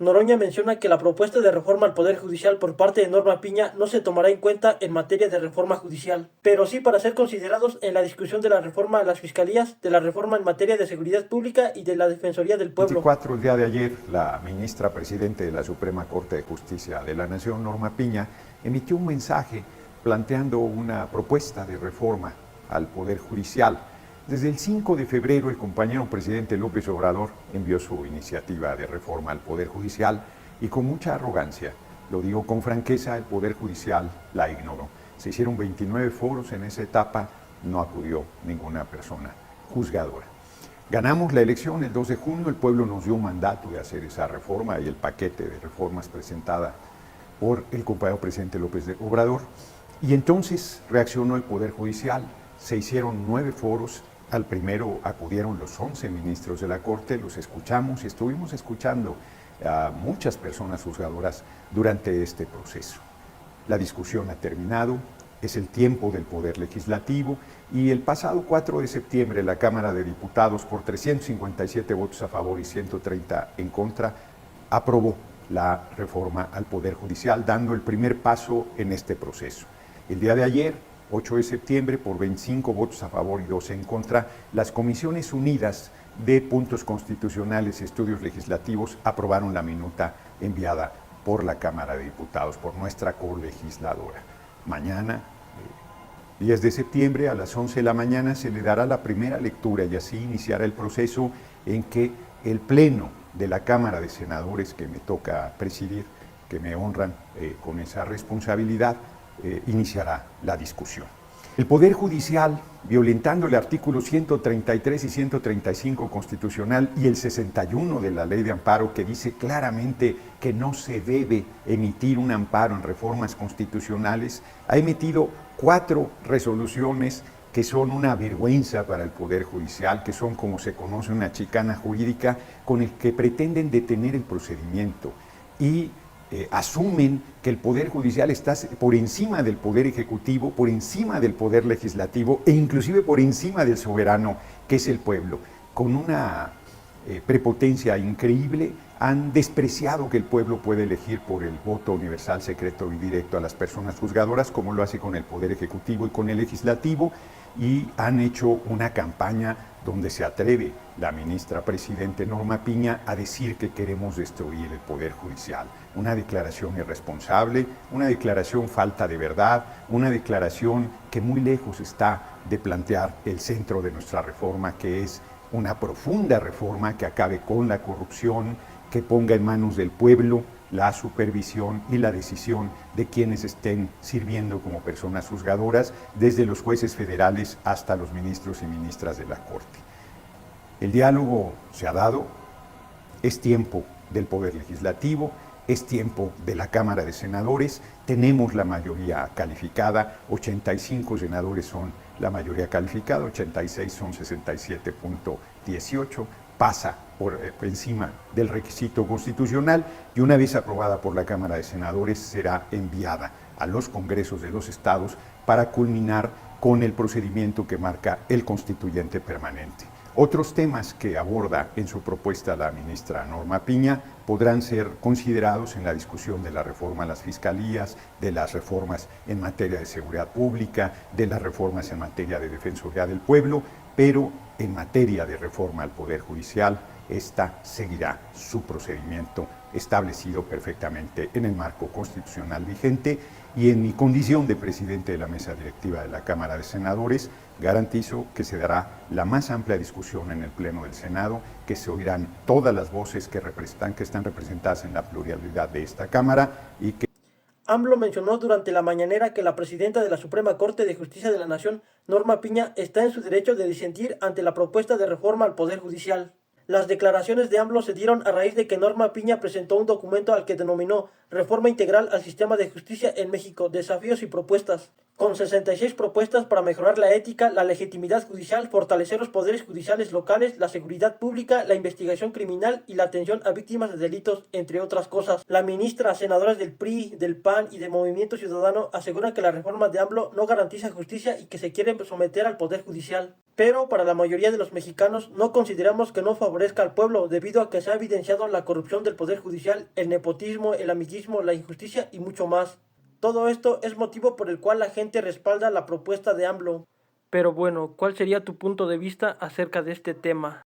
Noroña menciona que la propuesta de reforma al Poder Judicial por parte de Norma Piña no se tomará en cuenta en materia de reforma judicial, pero sí para ser considerados en la discusión de la reforma a las fiscalías, de la reforma en materia de seguridad pública y de la Defensoría del Pueblo. 24, el día de ayer, la ministra presidente de la Suprema Corte de Justicia de la Nación, Norma Piña, emitió un mensaje planteando una propuesta de reforma al Poder Judicial. Desde el 5 de febrero, el compañero presidente López Obrador envió su iniciativa de reforma al Poder Judicial y con mucha arrogancia, lo digo con franqueza, el Poder Judicial la ignoró. Se hicieron 29 foros en esa etapa, no acudió ninguna persona juzgadora. Ganamos la elección el 2 de junio, el pueblo nos dio un mandato de hacer esa reforma y el paquete de reformas presentada por el compañero presidente López Obrador. Y entonces reaccionó el Poder Judicial, se hicieron 9 foros. Al primero acudieron los 11 ministros de la Corte, los escuchamos y estuvimos escuchando a muchas personas juzgadoras durante este proceso. La discusión ha terminado, es el tiempo del Poder Legislativo y el pasado 4 de septiembre la Cámara de Diputados, por 357 votos a favor y 130 en contra, aprobó la reforma al Poder Judicial, dando el primer paso en este proceso. El día de ayer, 8 de septiembre, por 25 votos a favor y 12 en contra, las Comisiones Unidas de Puntos Constitucionales y Estudios Legislativos aprobaron la minuta enviada por la Cámara de Diputados, por nuestra colegisladora. Mañana, 10 de septiembre, a las 11 de la mañana, se le dará la primera lectura y así iniciará el proceso en que el Pleno de la Cámara de Senadores, que me toca presidir, que me honran con esa responsabilidad, iniciará la discusión. El Poder Judicial, violentando el artículo 133 y 135 constitucional y el 61 de la Ley de Amparo, que dice claramente que no se debe emitir un amparo en reformas constitucionales, ha emitido 4 resoluciones que son una vergüenza para el Poder Judicial, que son, como se conoce, una chicana jurídica con el que pretenden detener el procedimiento y asumen que el Poder Judicial está por encima del Poder Ejecutivo, por encima del Poder Legislativo e inclusive por encima del soberano, que es el pueblo. Con una prepotencia increíble, han despreciado que el pueblo puede elegir por el voto universal, secreto y directo a las personas juzgadoras, como lo hace con el Poder Ejecutivo y con el Legislativo, y han hecho una campaña donde se atreve la ministra presidente Norma Piña a decir que queremos destruir el Poder Judicial. Una declaración irresponsable, una declaración falta de verdad, una declaración que muy lejos está de plantear el centro de nuestra reforma, que es una profunda reforma que acabe con la corrupción, que ponga en manos del pueblo la supervisión y la decisión de quienes estén sirviendo como personas juzgadoras, desde los jueces federales hasta los ministros y ministras de la Corte. El diálogo se ha dado, es tiempo del Poder Legislativo, es tiempo de la Cámara de Senadores, tenemos la mayoría calificada, 85 senadores son la mayoría calificada, 86 son 67.18, pasa por encima del requisito constitucional y una vez aprobada por la Cámara de Senadores será enviada a los congresos de los estados para culminar con el procedimiento que marca el constituyente permanente. Otros temas que aborda en su propuesta la ministra Norma Piña podrán ser considerados en la discusión de la reforma a las fiscalías, de las reformas en materia de seguridad pública, de las reformas en materia de defensoría del pueblo, pero en materia de reforma al Poder Judicial, esta seguirá su procedimiento establecido perfectamente en el marco constitucional vigente y en mi condición de presidente de la mesa directiva de la Cámara de Senadores, garantizo que se dará la más amplia discusión en el Pleno del Senado, que se oirán todas las voces que están representadas en la pluralidad de esta Cámara y que AMLO mencionó durante la mañanera que la presidenta de la Suprema Corte de Justicia de la Nación, Norma Piña, está en su derecho de disentir ante la propuesta de reforma al Poder Judicial. Las declaraciones de AMLO se dieron a raíz de que Norma Piña presentó un documento al que denominó Reforma Integral al Sistema de Justicia en México, Desafíos y Propuestas, con 66 propuestas para mejorar la ética, la legitimidad judicial, fortalecer los poderes judiciales locales, la seguridad pública, la investigación criminal y la atención a víctimas de delitos, entre otras cosas. La ministra, senadoras del PRI, del PAN y de Movimiento Ciudadano aseguran que la reforma de AMLO no garantiza justicia y que se quieren someter al Poder Judicial. Pero para la mayoría de los mexicanos no consideramos que no favorezca al pueblo debido a que se ha evidenciado la corrupción del Poder Judicial, el nepotismo, el amiguismo, la injusticia y mucho más. Todo esto es motivo por el cual la gente respalda la propuesta de AMLO. Pero bueno, ¿cuál sería tu punto de vista acerca de este tema?